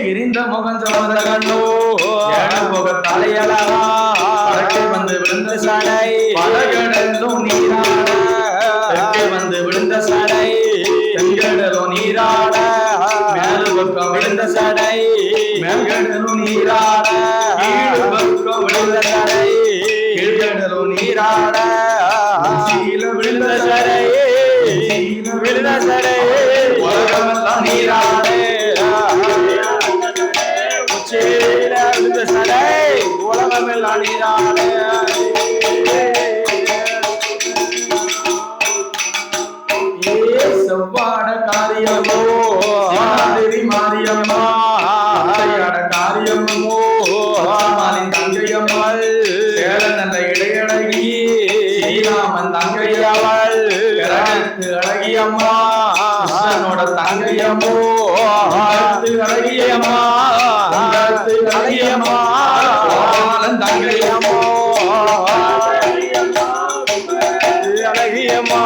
எரிந்த முகம் சமந்த கண்ணோ போக தலையலவா வந்து விழுந்த சடை பலகடலும் நீராட வந்து விழுந்த சடை செங்கடலும் நீராட மேலு பக்கம் விழுந்த சடை மேல்கடலும் நீராட கீழ் பக்கம் விழுந்த சடை கீழ்கடலும் நீராட சீல விழுந்த சடை விழுந்த சடை உலகமெல்லாம் நீராடே விழுந்த சடை உலகமெல்லாம் நீராடே செவ்வாட காரியமோ தேவி மாரியம்மா காரியமோ மாலின் தங்கையம்மாள் சேல நல்ல இடையழகி ஸ்ரீராமன் தங்கையவள் அழகியம்மா கிருஷ்ணனோட தங்கையம்மோ அழகியம்மா அழகியம்மா தங்கையம்மோ அழகியம்மா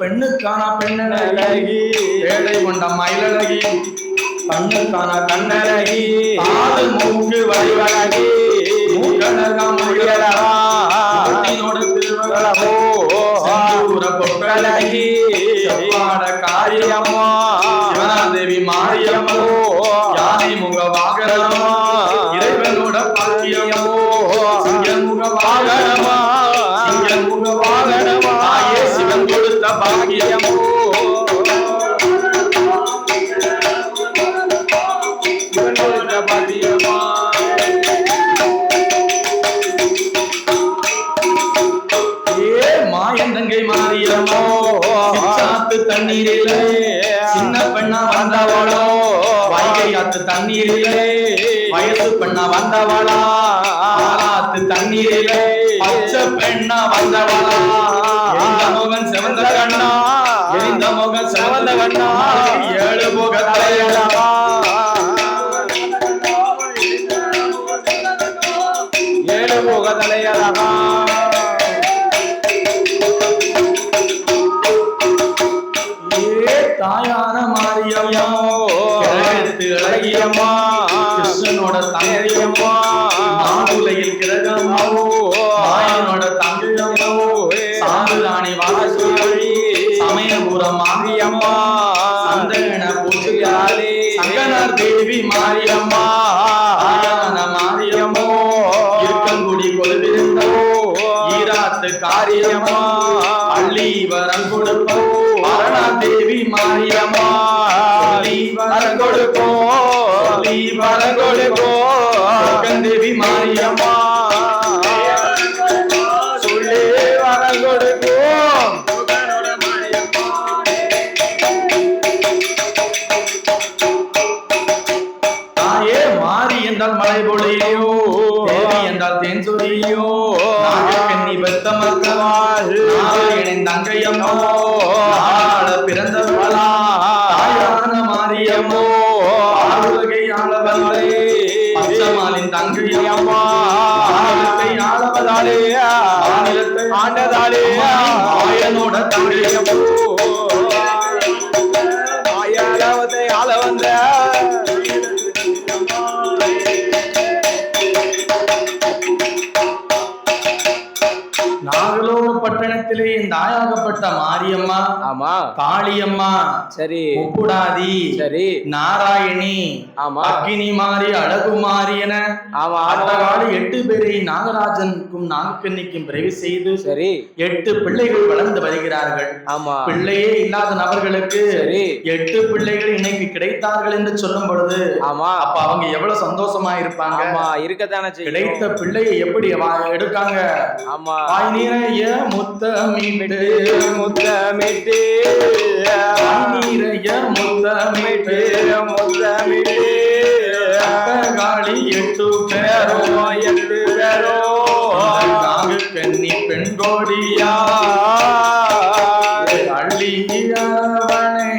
பெண்ணுக்கான பெண்ணழகி வேலை கொண்ட மயிலழகி கண்ணுக்கான கண்ணழகி காது மூக்கு வடிவழகி மூக்கனோடு திருவகலமோ பொட்டழகி செவ்வாட காரியம்மா சிவனாதேவி மாரியம்மோ யானை முக வாகனமா இறைவனோட பாக்கியமோ சிங்கமுக வாகனமா சிங்கமுக வாகனமா சிவன் கொடுத்த பாக்கியமோ சிவன் கொடுத்த பாக்கியமா மாயந்தங்கை மாரியம்மோ சாத்து தண்ணீரிலே சின்ன பெண்ணா வந்தவளோ வைகை ஆத்து தண்ணீரிலே வயசு பெண்ணா வந்தவளா ஆத்து தண்ணீரிலே பச்சை பெண்ணா வந்தவளா எந்த முகம் சிவந்த கண்ணா எந்த முகம் சிவந்த கண்ணா ஏழு போக தலையடவா ஏழு போக தலையடவா தாயான மாரியம்மா அழகியம்மா கிருஷ்ணனோட தங்கையம்மா மாதுளையில் கிரகமாவோ மாயனோட தங்கையம்மாவோ சாதுராணி வாசோழி சமயபுரம் மாரியம்மா சந்தன பூஜையாளே சங்கனார் தேவி மாரியம்மா ஆயான மாரியம்மோ இருக்கங்குடி கொள்விருந்தோ ஈராத்து காரியம்மா அள்ளி வரம் கொடுப்போ தேவி மாரியம்மா வரம் கொடுப்போ வரம் கொடுப்போ தேவி மாரியம்மா சொல்லி வரம் கொடுப்போ தாயே மாறி என்றால் மழை பொழியோ தேவி என்றால் தேன் சொலியோ கண்ணி பெத்த மக்கள் தங்கையம்மோ பிறந்தவளா தாயான மாரியம்மோ ஆளுகை ஆளவளே பச்சமாலின் தங்கையம்மா ஆளுகை ஆளவளாலே ஆநிலத்தை ஆண்டதாலே ஆயனோட தங்கையம்மோ ஆயாலவத்தை ஆள வந்த நாகலோக பட்டணத்திலே இந்த ஆயாகப்பட்ட மாரியம்மா ஆமா காளியம்மா சரி முப்புடாதி சரி நாராயணி ஆமா அக்கினி மாறி அழகு மாறி என ஆமா ஆட்டகாடு 8 பேரை நாகராஜனுக்கும் நாகக்கன்னிக்கும் பிறவி செய்து சரி 8 பிள்ளைகள் வளர்ந்து வருகிறார்கள் ஆமா பிள்ளையே இல்லாத நபர்களுக்கு சரி 8 பிள்ளைகள் இன்னைக்கு கிடைத்தார்கள் என்று சொல்லும் பொழுது ஆமா அப்ப அவங்க எவ்வளவு சந்தோஷமா இருப்பாங்க ஆமா இருக்கத்தானே கிடைத்த பிள்ளையை எப்படி எடுக்காங்க ஆமா நீரைய முத்தமிட்டு முத்தமிட்டு நீரைய முத்தமிட்டு முத்தமிட்டு காளி 8 பேரோ 8 பேரோ நாகக்கன்னி பெண் கோடியா அள்ளி அவனை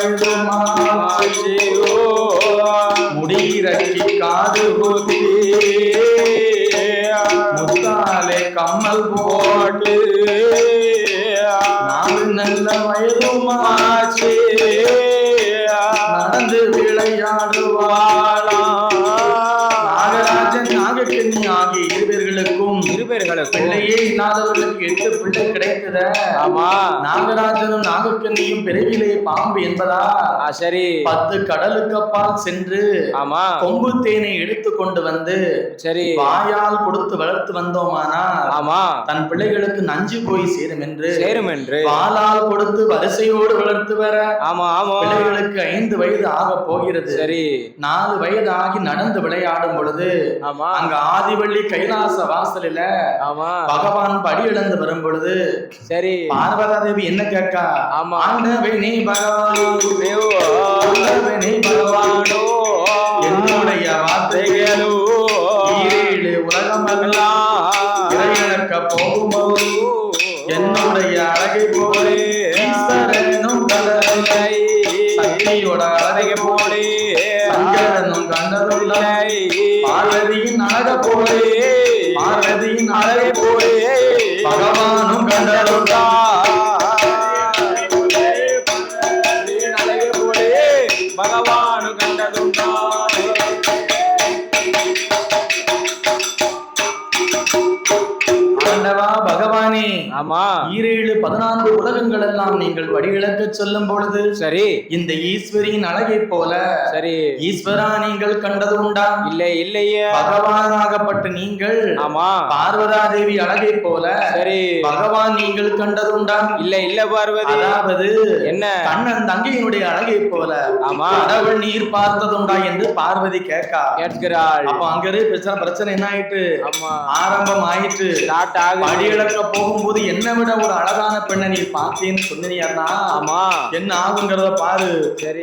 வயதுமாச்சு முடியிறக்கி காது குத்தி முத்தாலே கம்மல் போட்டு நாலு நல்ல வயதுமாச்சு நடந்து விளையாடுவாளா நாகராஜன் நாகக்கண்ணி ஆகிய இருவர்களுக்கும் பிள்ளையே இல்லாதவர்களுக்கு 8 பிள்ளை கிடைத்தத. ஆமா, நாகராஜனும் நாகக்கண்ணியும் பிறவிலே பாம்பு என்பதா சரி 10 கடலுக்கு அப்பால் சென்று ஆமா கொம்பு தேனை எடுத்து கொண்டு வந்து சரி வாயால் கொடுத்து வளர்த்து வந்தோமானா ஆமா தன் பிள்ளைகளுக்கு நஞ்சு போய் சேரும் என்று வாளால் கொடுத்து வரிசையோடு வளர்த்து வர ஆமா ஆமா பிள்ளைகளுக்கு 5 வயது ஆக போகிறது. சரி 4 வயது ஆகி நடந்து விளையாடும் பொழுது ஆமா அங்க ஆதிவள்ளி கைலாச வாசலில ஆமா பகவான் படி இழந்து வரும் பொழுது சரி பார்வதா தேவி என்ன கேட்கா ஆமா ஆண்டவனே பகவானோ என்னுடைய வார்த்தைகளோ ஈரேழு உலகமெல்லாம் இறையக்க போகும்போது என்னுடைய அழகை போலே ஈஸ்வரனும் கண்டதில்லை சக்தியோட அழகை போலே சங்கரனும் கண்டதில்லை பார்வதியின் அழக போலே பார்வதியின் அழகை போலே பகவானும் கண்டதுண்டா அழகை போலே பகவானும் கண்டதுண்டா. ஆண்டவா பகவானே ஆமா 7-14 உலகங்கள் எல்லாம் நீங்கள் வடிவிளக்க சொல்லும் பொழுது சரி இந்த ஈஸ்வரியின் அழகை போல சரி ஈஸ்வரா நீங்கள் கண்டது உண்டா? இல்லை இல்லையே. பகவானாகப்பட்ட நீங்கள் ஆமா பார்வதா தேவி அழகை போல சரி பகவான் நீங்கள் கண்டது உண்டா? இல்லை இல்ல பார்வதி. அதாவது என்ன கண்ணன் தங்கையினுடைய அழகை போல ஆமா கடவுள் நீர் பார்த்ததுண்டா என்று பார்வதி கேட்கிறாள். அப்ப அங்கே பிரச்சனை என்ன ஆயிட்டு ஆமா ஆரம்பம் ஆயிட்டு படி இழக்க போகும்போது என்ன விட ஒரு அழகான பெண்ணை நீ பார்த்தேன்னு சொன்னீங்கன்னா ஆமா என்ன ஆகுங்கிறத பாரு.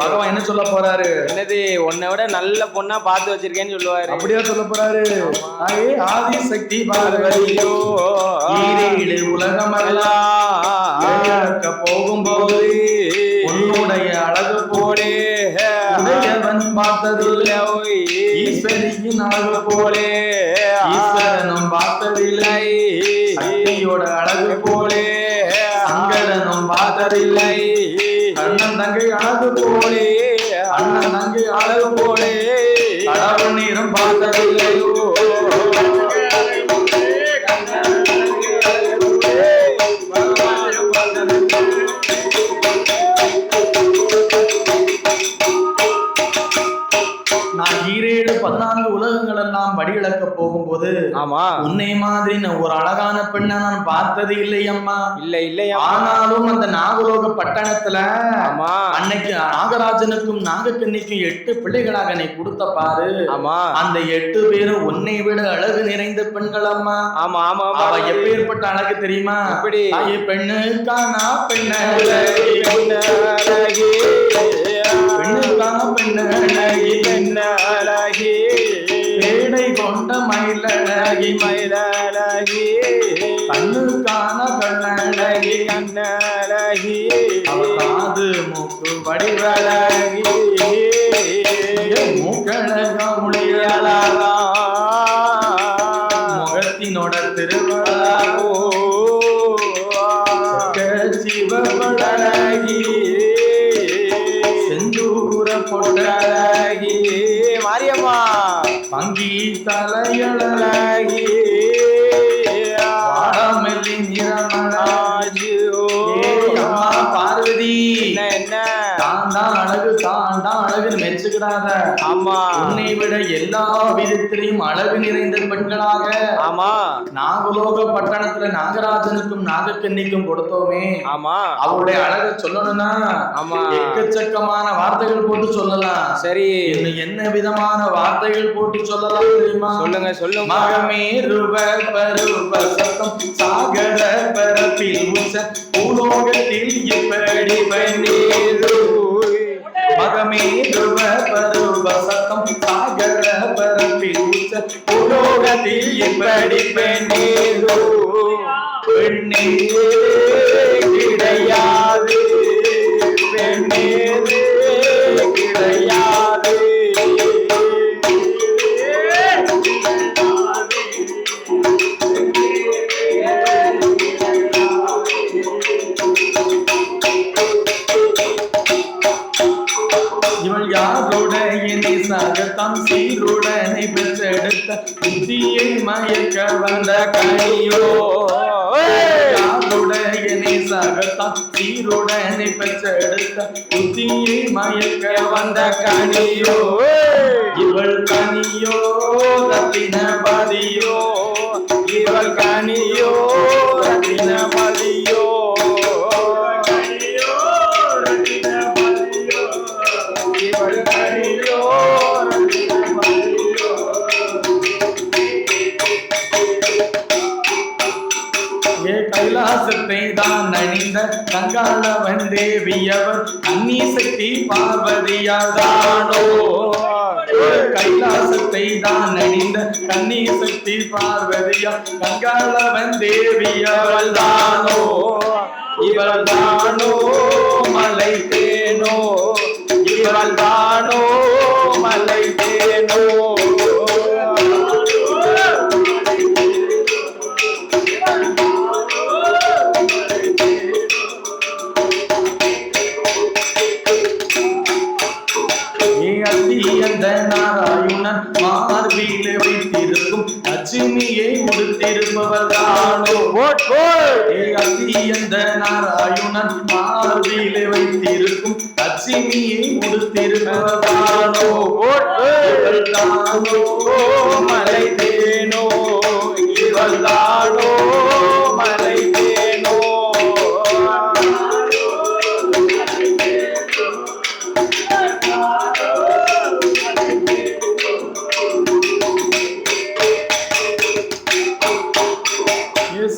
பகவான் என்ன சொல்ல போறாரு? என்னது உன்னை விட நல்ல பொண்ணா பார்த்து வச்சிருக்கேன்னு சொல்லுவாரு. அப்படியே சொல்ல போறாரு. ஆதி சக்தி பார்வதியோ ஈரேழு உலகமெல்லாம் இழக்க போகும்போது உன்னுடைய அழகு போலே உடையவன் பார்த்ததில்லை ஈஸ்வரியின் அழகு போலே ஈஸ்வரனும் பார்த்ததில்லை சக்தியோட அழகு போலே சங்கரனும் பார்த்ததில்லை அண்ணன் தங்கை அழகு போலே அண்ணன் தங்கை அழகு போலே கடவுள் நீரும் பார்த்ததில்லை. நான் 7-14 உலகங்கள் எல்லாம் படி இழக்க போகும்போது ஆமா உன்னை மாதிரி ஒரு அழகான பெண்ணை நான் பார்த்தது இல்லை அம்மா. இல்லை இல்லை. ஆனாலும் அந்த நாகலோக பட்டணத்துல ஆமா அன்னைக்கு நாகராஜனுக்கும் நாகக்கண்ணிக்கும் 8 பிள்ளைகளாக நீ கொடுத்த பாரு ஆமா அந்த 8 பேரும் உன்னை விட அழகு நிறைந்த பெண்கள் அம்மா. ஆமா ஆமா அவ எப்பேற்பட்ட அழகு தெரியுமா? எப்படி பெண்ணுக்கானா பெண்ணழகி பெண்ணுக்கான பெண்ணழகி பெண்ணழகி பேடை கொண்ட மயிலழகி மயிலழகி கண்ணுக்கான கண்ணழகி கண்ணழகி காது மூக்கு வடிவழகி மூக்கழகா மொழியழகா முகத்தினோட திருவழகோ சிவபழகி செந்தூர பொட்டழகி மாரியம்மா பங்கி தலையழகி வாடமெல்லி நிறமழகி பார்வதி என்ன தான் அழகு மெச்சுக்கிடாத ஆமா உன்னை விட எல்லா விதத்திலையும் அழகு நிறைந்த பெண்களாக ஆமா நாகலோக பட்டணத்துல நாகராஜனுக்கும் நாகக்கண்ணிக்கும் கொடுத்தோமே ஆமா அவருடைய அழகை சொல்லணும்னா ஆமா எக்கச்சக்கமான வார்த்தைகள் போட்டு சொல்லலாம். சரி என்ன விதமான வார்த்தைகள் போட்டு சொல்லலாம் தெரியுமா? சொல்லுங்க சொல்லுங்க. மகமே ரூப பருவ சத்தம் சாகர பரப்பில் உச்ச பூலோகத்தில் எப்படி பன்னீரு மகமே ரூப பருவ சத்தம் சாகர பரப்பில் உச்ச பூலோகத்தில் எப்படி பன்னீரு பெண்ணே கிடையாது பெண்ணே நேசகத்தான் சீருடனை பெற்றெடுத்த புத்தியை மயக்க வந்த கனியோ யாருடைய நேசகத்தான் சீருடனை பெற்றெடுத்த புத்தியை மயக்க வந்த கனியோ இவள் கனியோ ரத்தினபதியோ இவள் கனியோ ரத்தினபதியோ கைலாசத்தை தான் அணிந்த கங்காளவன் தேவியவர் அன்னீசக்தி பார்வதியாதானோ கைலாசத்தை தான் அணிந்த கன்னீசக்தி பார்வதியா கங்காளவன் தேவியவள் தானோ இவள் தானோ மலை தேனோ இவள் தானோ மலை தேனோ நாராயணன் மார்பிலே வைத்திருக்கும் லட்சுமியை உடுத்திருப்பவர் தானோ அந்த நாராயணன் மார்பிலே வைத்திருக்கும் லட்சுமியை உடுத்திருப்பவர் தானோ தானோ மலை தேனோ இவள் தானோ மலை தேனோ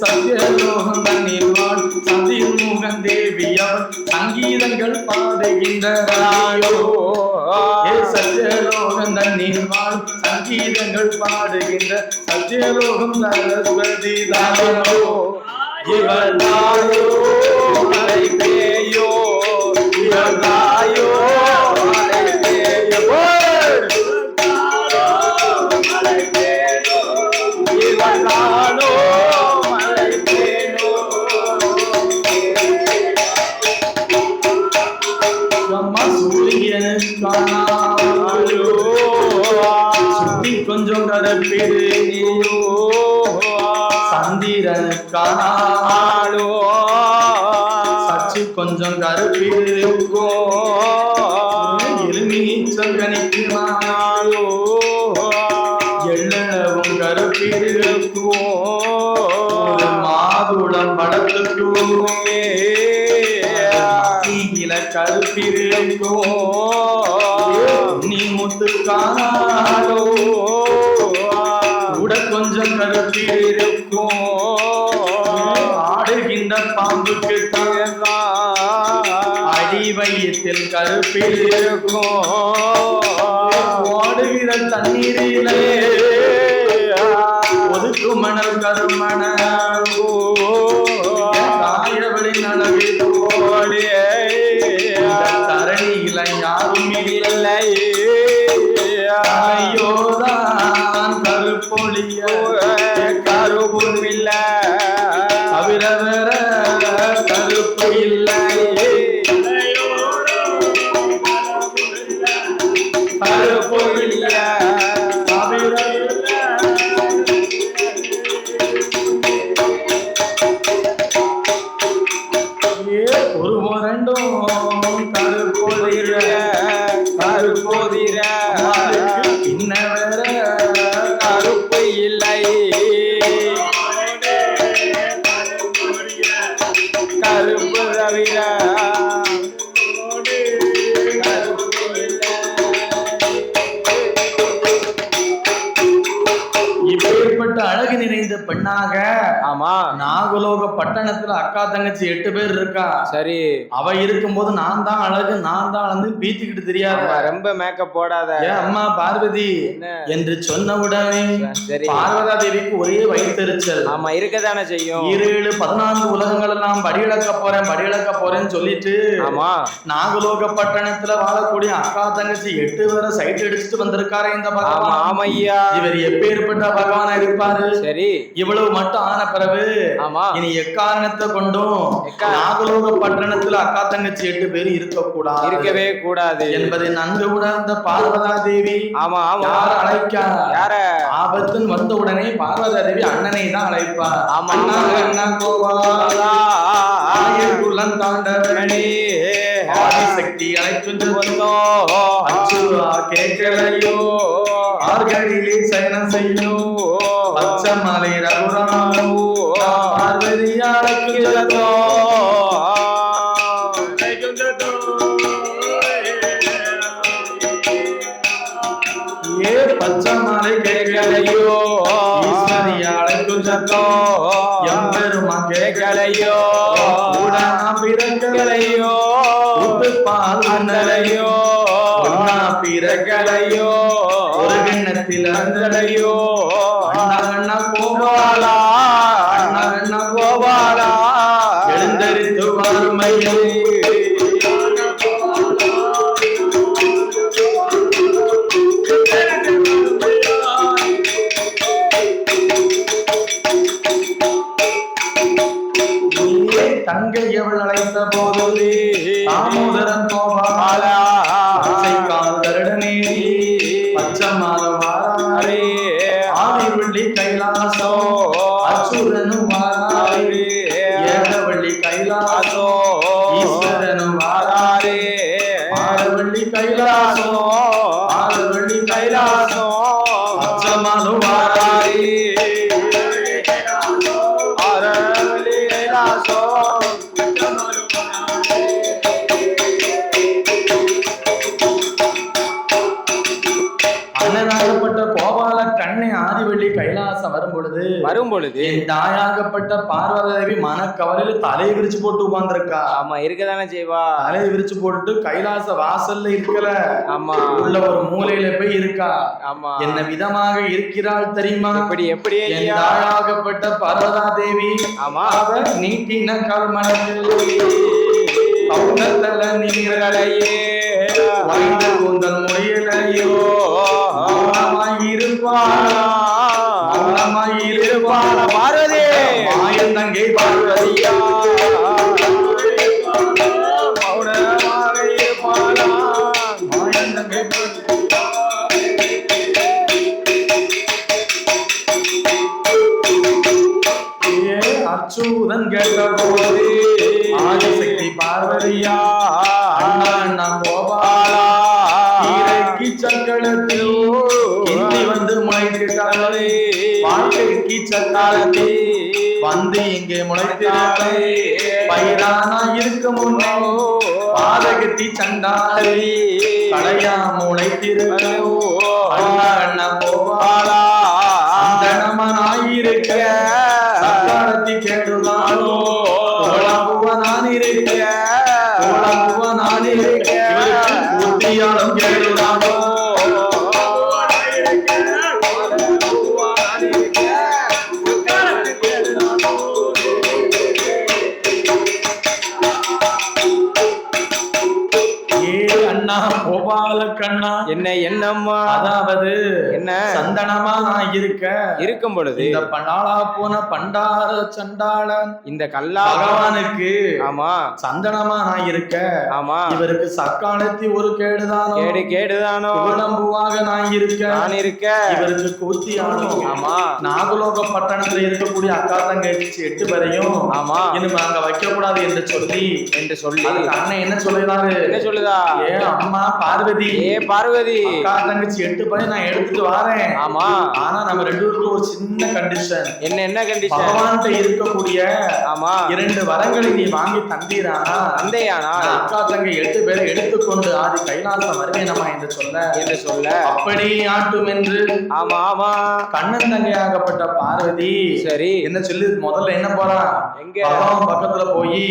சத்யலோகம் தன்னில் வாழ் சதிர்முகன் தேவியவள் சங்கீதங்கள் பாடுகின்றாயோ சத்யலோகம் தன்னில் வாழ் சங்கீதங்கள் பாடுகின்ற சத்யலோகம் சரஸ்வதி தானோ இவள் தாயோ மலை பேயோ இவள் தாயோ மலை பேயோ மலை பேயோ இவள் தானோ சுத்தி கொஞ்சம் கருப்பிடு சந்திரனுக்கானோ சச்சி கொஞ்சம் கருப்பிடுக்கோ எலுமீச்சல் கணிக்குமானோ எள்ளவும் கருப்பிடுக்கோ மாதுளம் படத்துக்குமே கருப்பிருக்கோ நீ முத்துக்கானோ கூட கொஞ்சம் கருப்பிருக்கோ ஆடுகின்ற பாம்புக்கு அடி வயிற்றில் கருப்பிருக்கோ ஓடுகிற தண்ணீரிலே ஒதுக்கு மணல் கருமணோ காயவளின் அளவில் ஓடிய தரணியில யாரும் இல்லை ஐயோதான் கருப்பொழிய கருப்பும் இல்லை தவிர வேற கருப்பு இல்லை கருப்பு இல்லை தவிர ஒரு ரெண்டும் கருப்பொழிய கருப்பொதிர இன்ன வேற கருப்பு இல்லை கருப்பு தவிர இப்பேற்பட்ட அழகு நிறைந்த பெண்ணாக ஆமா நாகலோக பட்டணத்துல அக்கா தங்கச்சி 8 பேர் இருக்கா சரி அவ இருக்கும்போது நான் தான் அழகு நான் தான் அளந்து பீத்திக்கிட்டு தெரியாத ரொம்ப மேக்கப் போடாத அம்மா பார்வதி என்று சொன்ன உடனே பார்வதா தேவிக்கு ஒரே வயிற்றெரிச்சல் ஆமா இருக்கதானே செய்யும் 7 14 உலகங்கள் எல்லாம் படியிழக்க போறேன்னு சொல்லிட்டு ஆமா நாகலோக பட்டணத்துல வாழக்கூடிய அக்கா தங்கச்சி 8 பேரை சைட் அடிச்சுட்டு வந்திருக்காரு இந்த பகவான் ஆமையா இவர் எப்பேற்பட்ட பகவானா இருப்பாரு சரி இவ்வளவு மட்டும் ஆன பிறகு இனி எக்காரணத்தை கொண்டும் நாகலோக பட்டணத்துல அக்கா தங்கச்சி 8 பேர் இருக்கவே கூடாது என்பதை நன்கு உணர்ந்த பார்வதா தேவி யார அழைக்கா ஆபத்துன்னு வந்த உடனே பார்வதா தேவி அண்ணனை தான் அழைப்பார். அண்ணா கோபாலா குலம் தாண்டவனே ஆதிசக்தி அழைத்து வந்தோ அச்சுவா கேட்கலையோ ஆர்களிலே சயனம் செய்யோ பச்சமலை ரகுராமோ பார்வதி அழைக்கிறதோ ஏ பச்சமலை கேட்கலையோ ஈஸ்வரி அழைக்கும் சத்தோ எம்பெருமா கேட்கலையோ உடனா பிறக்கலையோ பால் அண்ணலையோ ஒன்னா பிறக்கலையோ ஒரு கிண்ணத்தில் அந்தலையோ அண்ணா கோபாலா அண்ணா கோபாலா எழுந்தரித்து வறுமையை தங்கை எவள் அழைத்த போது தாமோதரன் கோபாலா கால்கரடனே பச்சமால வாராரே ஆதிவள்ளி கைலாசோ அச்சுரனும் வாராரே ஏகவள்ளி கைலாசோ ஈஸ்வரனும் வாராரே ஆரவள்ளி கைலாசோ ஆரவள்ளி கைலாசோ பச்சமாலும் வாராரே அண்ணனாகப்பட்ட கோபால கண்ணை ஆதிவள்ளி கைலாசம் வரும் பொழுது என் தாயாகப்பட்ட பார்வதி மனக்கவலையில தலையை விரிச்சு போட்டு உட்கார்ந்துருக்கா. ஆமா இருக்கதானே செய்வா. தலையை விரிச்சு போட்டுட்டு கைலாச வாசல்ல இருக்கல. ஆமா உள்ள ஒரு மூலையில போய் இருக்கா. ஆமா என்ன விதமாக இருக்கிறாள் தெரியுமா? எப்படி என் தாயாகப்பட்ட பார்வதா தேவி ஆமா அவ நீட்டின கல்மணத்தில் கவுண்டத்தல நீர்களையே வாய்ந்த கூந்தல் முறையிலையோ இருப்பாளா பார்வதி மாயன் தங்கை பார்வதியா மௌனமாக இருப்பாளா மாயன் தங்கை அச்சுதன் கேட்ட போது ஆதிசக்தி பார்வதியா அண்ணா கோபாலா இறைக்கு சக்கரத்தில் வந்து முளைத்திட்டாளே வாழ்க்கைக்கு சக்காலத்தே வந்து இங்கே முளைத்திட்டாளே பயிரானா இருக்க முன்னோ பாதகத்தி சண்டாளே கலையா முளைத்திருக்கோ அண்ணா கோபாலா சந்தனமனாயிருக்க சக்காலத்தி கேடுதானோ நான் இருக்க புத்தியாலும் கேடுதானோ அண்ணா கோபால கண்ணா என்னம்மா அதாவது என்ன சந்தனமா நான் இருக்கும் பொழுது இந்த பண்டாளா போன பண்டார சண்டாளன் இந்த கல்லா பகவானுக்கு ஆமா சந்தனமா நான் ஆமா இவருக்கு சக்காலத்தி ஒரு கேடுதானோ உடம்புவாக நான் இருக்க இவருக்கு கூத்தியானோ ஆமா நாகலோக பட்டணத்துல இருக்கக்கூடிய அக்கா தங்கச்சி 8 பேரையும் ஆமா இனிமே அங்க வைக்க கூடாது என்று சொல்லி அண்ணன் என்ன சொல்லுதா அம்மா பார்வதி பார்வதி அக்கா தங்கச்சி 8 பேரை நான் எடுத்துட்டு வரேன். ஆமா ஆனா நம்ம 2 பேருக்கும் ஒரு சின்ன கண்டிஷன். என்ன கண்டிஷன்? பகவான்கிட்ட இருக்கக்கூடிய ஆமா 2 வரங்களை நீ வாங்கி தந்தீரானா அக்கா தங்கை 8 பேரை எடுத்துக்கொண்டு ஆதி கைலாசம் வருவேனமா என்று சொல்ல அப்படி ஆட்டும் என்று ஆமா கண்ணன் தங்கையாகப்பட்ட பார்வதி சரி என்ன சொல்லி முதல்ல என்ன போறா பகவான் பக்கத்துல போய்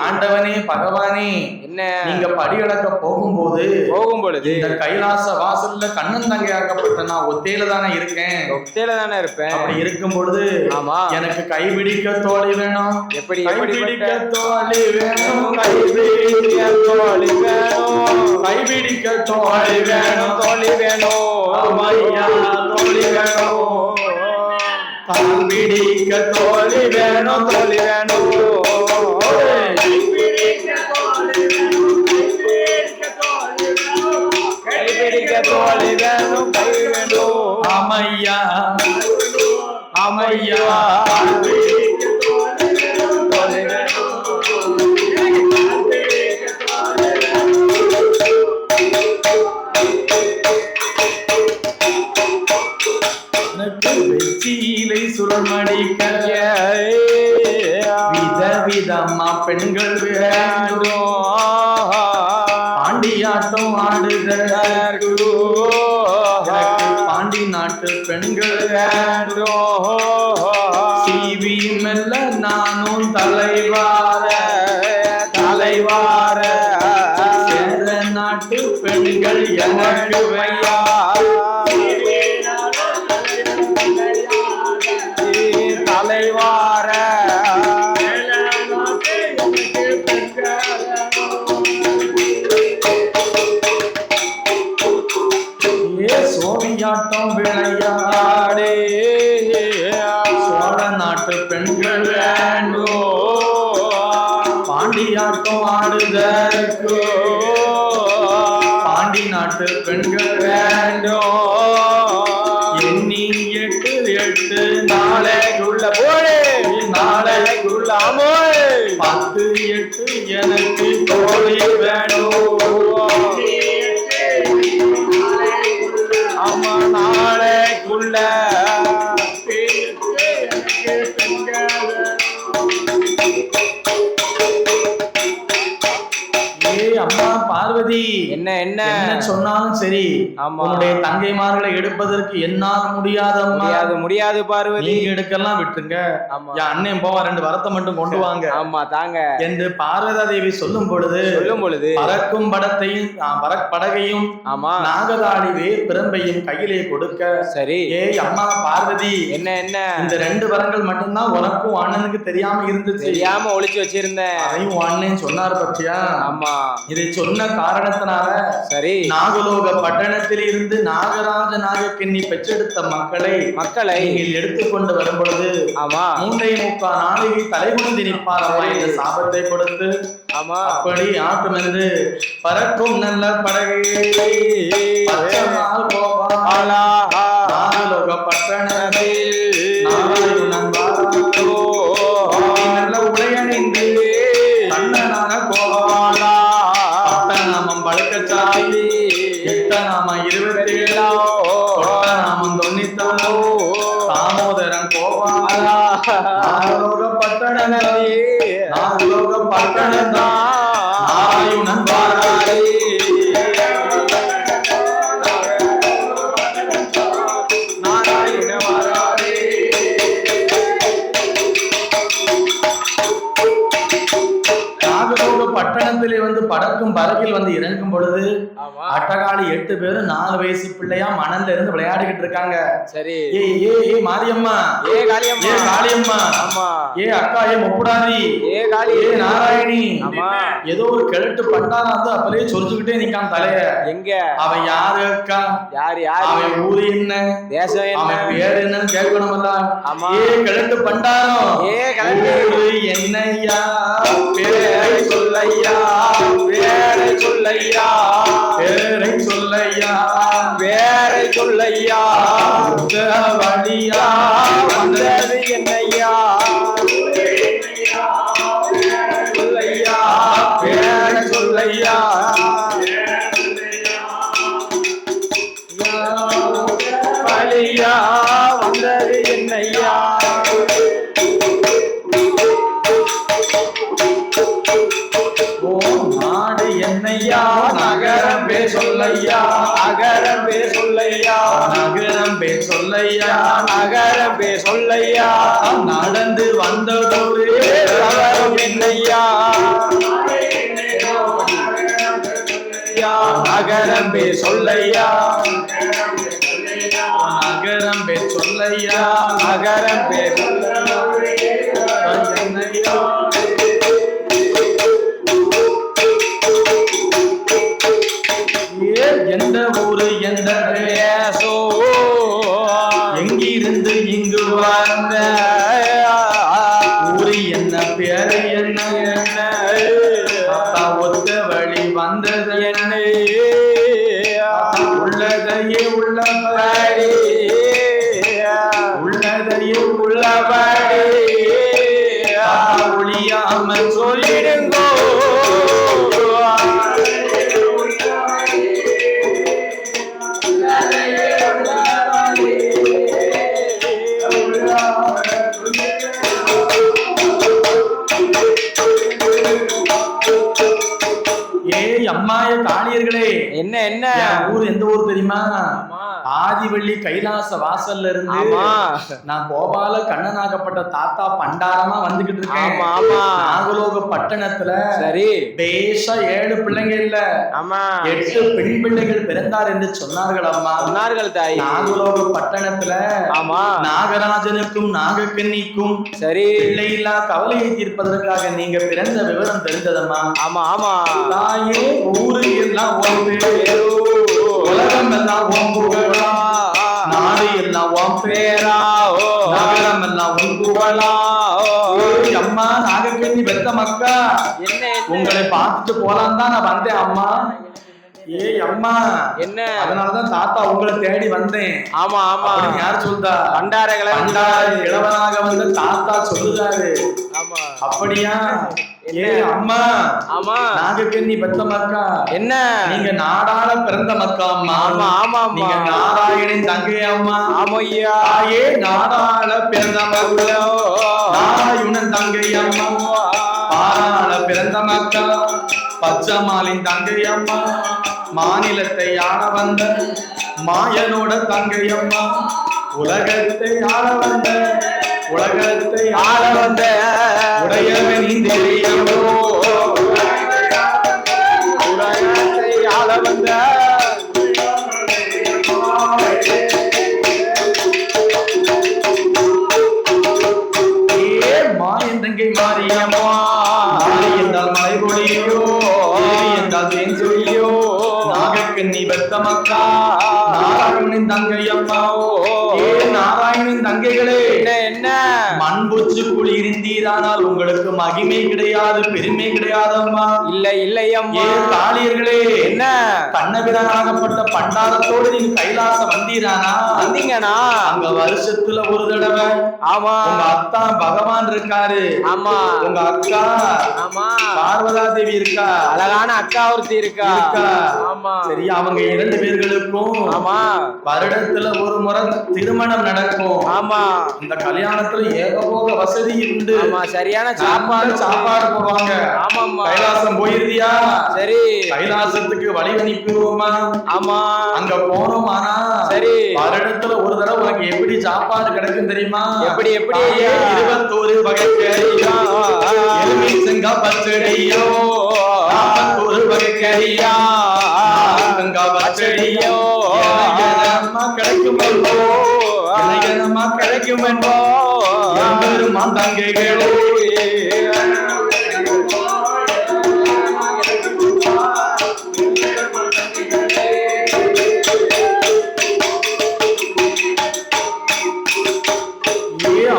ஆண்டவனே பகவானே என்ன நீங்க படியடக்க போகும்போது இந்த கைலாச வாசல்ல கண்ணன் தங்கையாகப்பட்ட நான் ஒத்தையில தானே இருப்பேன். அப்படி இருக்கும் பொழுது எனக்கு கைபிடிக்க தோழி வேணும். எப்படி கைபிடிக்க தோழி வேணும். கைபிடிக்க தோழி வேணும். தோழி வேணும். பிடிக்க தோழி வேணும் தோழி வேணும் கைபிடிக்க தோழி வேணும் கை வேணும் அமையா அமையா தோழி வேணும் வெற்றியிலை சுரமடிக்க விதவிதமா பெண்கள் வேண்டும் பாண்டியாட்டம் ஆடுதற்கு பாண்டி நாட்டு பெண்கள் வேண்டும் சிவி மெல்ல நானும் தலைவார சேர நாட்டு பெண்கள் எனக்கு வையா தலைவார சோவியாட்டம் விளையாடே சோழ நாட்டு பெண்கள் வேண்டும் பாண்டியாட்டம் ஆடுதற்கு பாண்டி நாட்டு பெண்கள் வேண்டும் எண்ணி எட்டு நாளைக்குள்ள போடு நாளைக்குள்ள 10 8 எனக்கு தோழி வேணும் ஆமா நாளைக்குள்ள அம்மா பார்வதி என்ன என்ன சொன்னாலும் சரி உன்னுடைய தங்கைமார்களை எடுப்பதற்கு என்னால் முடியாது பார்வதி நீங்க எடுக்கலாம் விட்டுருங்க என் அண்ணன் போவா 2 வரத்தை மட்டும் கொண்டு வாங்க ஆமா தாங்க என்று பார்வதா தேவி சொல்லும் பொழுது பறக்கும் படத்தையும் படகையும் ஆமா நாகதாளி வேர் பிரம்பையும் கையிலே கொடுக்க சரி அம்மா பார்வதி என்ன என்ன இந்த 2 வரங்கள் மட்டும்தான் உனக்கும் அண்ணனுக்கு தெரியாம இருந்துச்சு தெரியாம ஒளிச்சு வச்சிருந்தேன் அதையும் அண்ணன் சொன்னார் பத்தியா ஆமா இதை சொன்ன காரணத்தினால சரி நாகலோக பட்டணத்தில் இருந்து நாகராஜ நாகக்கண்ணி பெற்றெடுத்த மக்களை நீங்கள் எடுத்துக்கொண்டு வரும் பொழுது ஆமா 3.25 நாளைக்கு தலைகுனிந்து நிற்பார் இந்த சாபத்தை கொடுத்து ஆமா அப்படி ஆட்டும் என்று பறக்கும் நல்ல படகை நாகலோக பட்டணத்தில் நாராயணன் நல்ல உடையணிந்து கண்ணனாக கோவாலா நாமம் பழக்கச்சாயி 8 நாமம் 27 நாமம் 94 தாமோதரன் கோவாலா நாகலோக பட்டணம் நாராயணன் வாராரே பட்டணத்திலே வந்து படக்கும் படகில் வந்து இறங்கும் பொழுது அட்டகாளி 8 பேரும் 4 வயசு பிள்ளையா மணல்ல இருந்து விளையாடிக்கிட்டு இருக்காங்க சரி ஏ மாரியம்மா காளியம்மா ஆமா அக்கா முப்புடாதி நாராயணி ஏதோ ஒரு கிழட்டு பண்டாரா வந்து அப்படியே சொல்லிச்சுக்கிட்டே நிக்கான் தலைய எங்க அவன் யாரு அக்கா யாரு அவன் ஊரு என்ன தேசம் என்ன அவன் பேரு என்னன்னு கேட்கணும்ல கிழட்டு பண்டாரம் என்னையா பேரை சொல்லையா பேரை சொல்லையா பேரை சொல்லையா பேரை சொல்லையா வழியா வந்தது என்னையா சொல்லையா பேரை சொல்லையா வழியா வந்தது என்னையா நாடு என்னையா நகரம் பேர் சொல்லையா நகரம் பேர் சொல்லையா நகரம் பேர் சொல்லையா நகரம் பேர் சொல்லையா நடந்து வந்ததோடு நகரம் என்னையா நகரம் பேர் சொல்லையா நகரம் பேர் சொல்லையா நகரம் பேர் என்னையா எந்த ஊரு எந்த பேசோ எங்கி இருந்து இங்கு வந்த ஊரு என்ன பேரு என்ன என்ன தாத்தா ஒத்த வழி வந்தது என்ன உள்ளதையே உள்ளபடி உள்ளதையே உள்ளபடி ஒளியாம சொல்லிடுங்கோ அம்மாய காளியர்களே, என்ன என்ன ஊர் எந்த ஊர் தெரியுமா? ஆதிவள்ளி கைலாச வாசல்ல இருந்து நான் கோபால கண்ணனாகப்பட்ட தாத்தா பண்டாரமா வந்துகிட்டு இருக்கேன். நாகலோக பட்டணத்துல சரி பேஷா 7 பிள்ளைங்க இல்ல 8 பெண் பிள்ளைகள் பிறந்தார் என்று சொன்னார்கள் அம்மா. சொன்னார்கள் தாய். நாகலோக பட்டணத்துல நாகராஜனுக்கும் நாகக்கன்னிக்கும் சரி பிள்ளை இல்லா கவலையை தீர்ப்பதற்காக நீங்க பிறந்த விவரம் தெரிந்ததம்மா. ஆமா ஆமா தாயே, ஊரு எல்லாம் உலகம் எல்லாம் புகழா, நாடு எல்லாம் உன் பேரா, நகரம் எல்லாம் உன் புகழா. அம்மா நாகக்கன்னி பெத்த மக்கா, உங்களை பார்த்துட்டு போலாம் தான் நான் வந்தேன் அம்மா. ஏய் அம்மா, என்ன? அதனாலதான் தாத்தா உங்களை தேடி வந்தேன். ஆமா ஆமா, யார் சொல்றா? பண்டாரகளை இளவனாக வந்து தாத்தா சொல்லுறாரு. ஆமா அப்படியா? ஏ அம்மா, ஆமா நாகக்கன்னி பெத்த மக்கா, என்ன நீங்க நாடாள பிறந்த மக்கா அம்மா. ஆமா ஆமா, நீங்க நாராயணின் தங்கை அம்மா. ஆமையா, ஏ நாடாள பிறந்த மக்கா, நாராயணன் தங்கை அம்மா. பாராள பிறந்த மக்கா, பச்சமாலின் தங்கை அம்மா. மாநிலத்தை ஆள வந்த மாயனோட தங்கை அம்மா. உலகத்தை ஆள வந்த உலகத்தை ஆள வந்த உடையவன் தெரியுமோ, உலகத்தை ஆள வந்த மாயன் தங்கை மாரியம்மா. மாறி என்றால் மலை பொழியோ, என்றால் தேன் சொல்லியோ. நாகக்கன்னி பெத்த மக்கா, நாராயணனின் தங்கை அம்மா. ஏ நாராயணனின் தங்கைகளே, என்ன மண்பூச்சு குழி இருந்தீரானால் உங்களுக்கு மகிமை கிடையாது, பெருமை கிடையாது அம்மா. இல்ல இல்லை அம்மா. காளியர்களே, என்ன கண்ணபிரானாகப்பட்ட பண்டாரத்தோடு நீங்க கைலாசம் வந்தீரானா? வந்தீங்கனா அங்க வருஷத்துல ஒரு தடவை. ஆமா, உங்க அத்தா பகவான் இருக்காரு. ஆமா, உங்க அக்கா ஆமா பார்வதா தேவி இருக்கா, அழகான அக்கா ஒருத்தி இருக்கா. ஆமா சரி, அவங்க 2 பேர்களுக்கும் ஆமா வருடத்துல ஒரு முறை திருமணம் நடக்கும். ஆமா, இந்த கல்யாணத்துல ஏகபோக வசதி உண்டு. ஆமா, சரியான சாப்பாடு போடுவாங்க. ஆமாம்மா, கைலாசம் போயிருந்தியா? சரி, கைலாசத்துக்கு வழி அனுப்பிடுவோமா? ஆமா, அங்க போனோமானா சரி வருடத்துல ஒரு தடவை உனக்கு எப்படி சாப்பாடு கிடைக்கும் தெரியுமா? எப்படி எப்படி? 21 வகை கறியா, எலுமிச்சங்கா பச்சடியோ, 41 வகை கறியா, கங்கா பச்சடியோ கிடைக்கும் என்போ, கிடைக்கும் என்போ தங்கைகளே.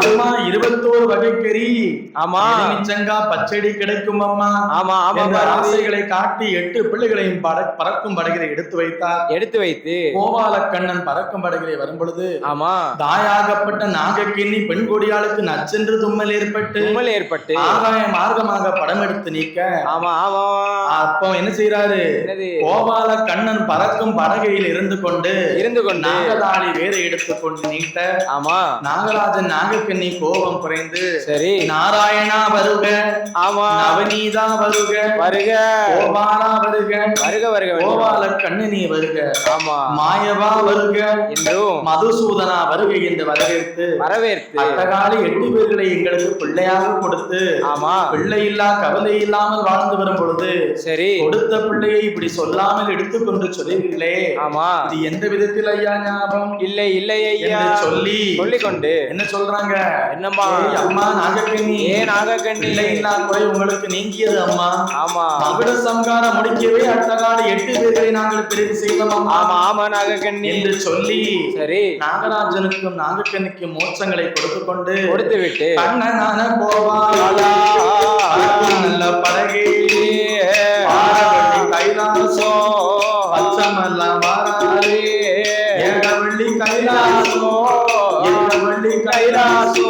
அம்மா 21 வகை கறி, ஆமா எலுமிச்சங்கா பச்சடி கிடைக்கும் அம்மா. ஆமா ஆமா, ஆசைகளை காட்டி 8 பிள்ளைகளையும் பறக்கும் படகிலை எடுத்து வைத்தார். எடுத்து வைத்து கோபால கண்ணன் பறக்கும் படகிலை வரும் பொழுது ஆமா தாயாகப்பட்ட நாகக்கன்னி பெண் கொடியாளுக்கு நச்சென்று தும்மல் ஏற்பட்டு ஆகாய மார்க்கமாக படம் எடுத்து நீக்க. ஆமா ஆமா, அப்போ என்ன செய்யறாரு? கோபால கண்ணன் பறக்கும் படகையில் இருந்து கொண்டு நாகதாளி வேற எடுத்துக்கொண்டு நீட்ட. ஆமா, நாகராஜன் நாகக்கன்னி கோபம் குறைந்து சரி நாராயணா வருக, ஆமா நவநீதா வருக வருக, கோபாலா வருக வருக வருக, கோபால கண்ணனி வருக, ஆமா மாயவா வருக என்றும் மதுசூதனா வருக என்று வரவேற்று அத்தகாலி 8 பேர்களை எங்களுக்கு பிள்ளையாக கொடுத்து ஆமா பிள்ளை இல்லா கவலை இல்லாமல் வாழ்ந்து வரும் பொழுது சரி கொடுத்த பிள்ளையை இப்படி சொல்லாமல் எடுத்துக்கொண்டு சொல்லுவீர்களே. ஆமா, இது எந்த விதத்தில் ஐயா ஞாபகம்? இல்லை இல்லை ஐயா சொல்லிக்கொண்டு என்ன சொல்றாங்க? என்னம்மா? அம்மா நாகக்கன்னி, ஏ நாகக்கண்ணி இல்லைன்னா குறை உங்களுக்கு நீங்கியது அம்மா. ஆமா மகுட சம்காரம் முடிக்கவே அட்டகால 8 பேர்களை நாங்கள் தெரிவு செய்தோம் அம்மா. ஆமா ஆமா நாகக்கண்ணி என்று சொல்லி சரி நாகராஜனுக்கும் நாகக்கண்ணிக்கும் மோட்சங்களை கொடுத்து விட்டு கண்ணனான கோபாலா நல்ல படகே கைலாசோ பச்சமல்ல வாராரே ஏழவள்ளி கைலாசோ ஏழவள்ளி கைலாசோ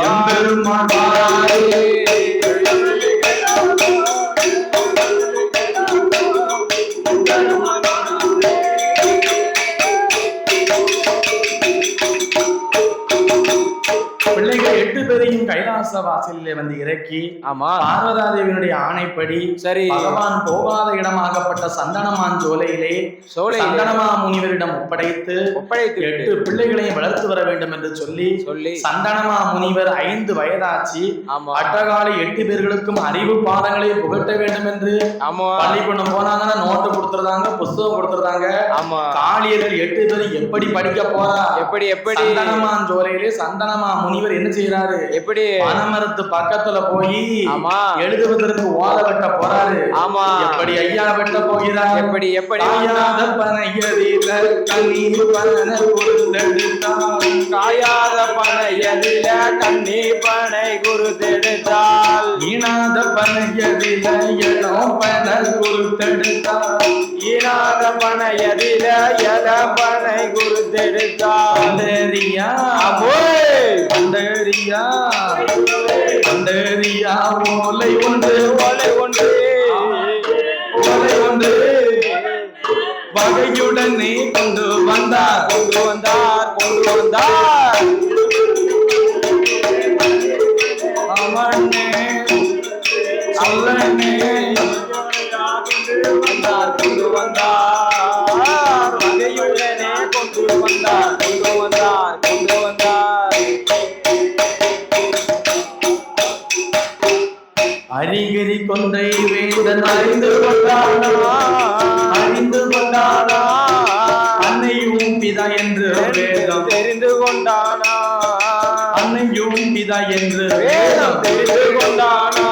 எம்பெருமான் வாராரே பிள்ளைகள் 8 பேரையும் கைலாச வாசலிலே வந்து இறக்கி ஆமா பார்வதாதேவியினுடைய ஆணைப்படி சரி பகவான் போகாத இடமாகப்பட்ட சந்தனமான் சோலையிலே சந்தனமா முனிவரிடம் ஒப்படைத்து 8 பிள்ளைகளையும் வளர்த்து வர வேண்டும் என்று சொல்லி சந்தனமா முனிவர் 5 வயதாச்சு அட்டகாலை 8 பேர்களுக்கும் அறிவு பாடங்களை புகட்ட வேண்டும் என்று பள்ளிக்கூடம் போனாங்கன்னா நோட்டு கொடுத்துருந்தாங்க, புஸ்தகம் கொடுத்துருந்தாங்க. காளியர்கள் 8 பேரும் எப்படி படிக்க போறா? எப்படி சந்தனமான் சோலையிலே சந்தனமா முனிவர் என்ன செய்யறாரு? எப்படி பனமரத்து பக்கத்துல போய் எழுதுவதற்கு ஓலை வெட்ட போறாரு. எப்படி ஐயா வெட்ட போகிறார்? எப்படி காயாத பனையதில கண்ணீர் பனை கொடுத்தெடுத்தால் காயாத பனையதில கண்ணீர் பனை கொடுத்தெடுத்தால் ஈனாத பனையதில இளம் பனை கொடுத்தெடுத்தால் ஈனாத பனையதில இள பனை கொடுத்தெடுத்தால் அந்தரியா அந்தரியா அந்தரியா ஓலை ஒன்று ஓலை ஒன்று ஓலை ஒன்று வகையுடனே கொண்டு வந்தார் கொண்டு வந்தார் கொண்டு வந்தார் அவனே அவனே கொண்டு வந்தார் வகையுடனே கொண்டு வந்தார் கொண்டு வந்தார் கொண்டு வந்தார் அரிகிரி கொன்றை வேந்தன் அறிந்து கொண்டானா அறிந்து கொண்டானா அன்னையும் பிதா என்று வேதம் தெரிந்து கொண்டானா அன்னையும் பிதா என்று வேதம் தெரிந்து கொண்டானா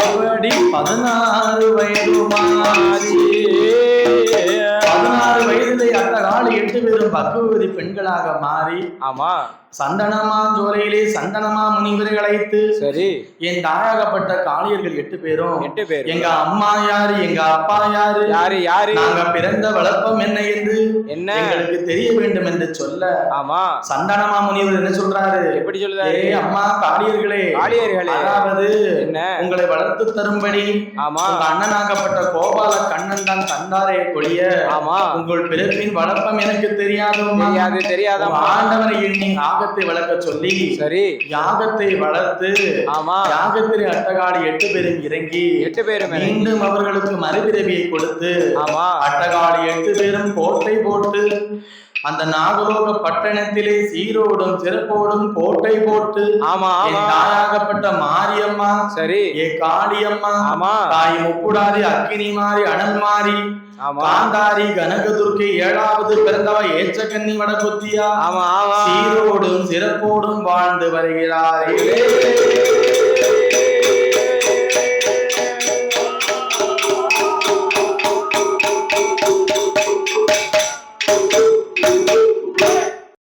அப்படி 16 வயதிலே அட்டகாலை 8 பேரும் பக்குவதி பெண்களாக மாறி சந்தனமான் சோலையிலே சந்தனமா முனிவரை அழைத்து சரி என் தாயாகப்பட்ட காளியர்கள் 8 பேரும் எங்க அம்மா யாரு எங்க அப்பா யாரு யாரு யாரு நாங்க பிறந்த வளர்ப்பம் என்ன என்று எங்களுக்கு தெரிய வேண்டும் என்று சொல்ல சந்தனமா முனிவர் என்ன சொல்றாரு? எப்படி சொல்றாரு? அம்மா காளியர்களே அதாவது உங்களை வளர்த்து தரும்படி உங்க அண்ணனாகப்பட்ட கோபால கண்ணன் தான் தந்தாரே கொளிய உங்கள் பிறப்பின் வளர்ப்பம் எனக்கு தெரியாது ஆண்டவனை எண்ணி யாகத்தை வளர்க்க சொல்லி சரி யாகத்தை வளர்த்து யாகத்திலே அட்டகாடி 8 பேரும் இறங்கி 8 பேரும் மீண்டும் அவர்களுக்கு மறுபிறவியை கொடுத்து அட்டகாடி 8 பேரும் கோட்டை போட்டு அந்த நாகலோக பட்டணத்திலே சீரோடும் சிறப்போடும் கோட்டை போட்டு தாயாகப்பட்ட மாரியம்மா சரி ஏ காளியம்மா தாய் முப்புடாதி அக்கினி மாறி அனல் மாறி காந்தாரி கனகதுர்க்கை 7வது பிறந்தவ ஏச்சகன்னி வடகுத்தியா சீரோடும் சிறப்போடும் வாழ்ந்து வருகிறாரே.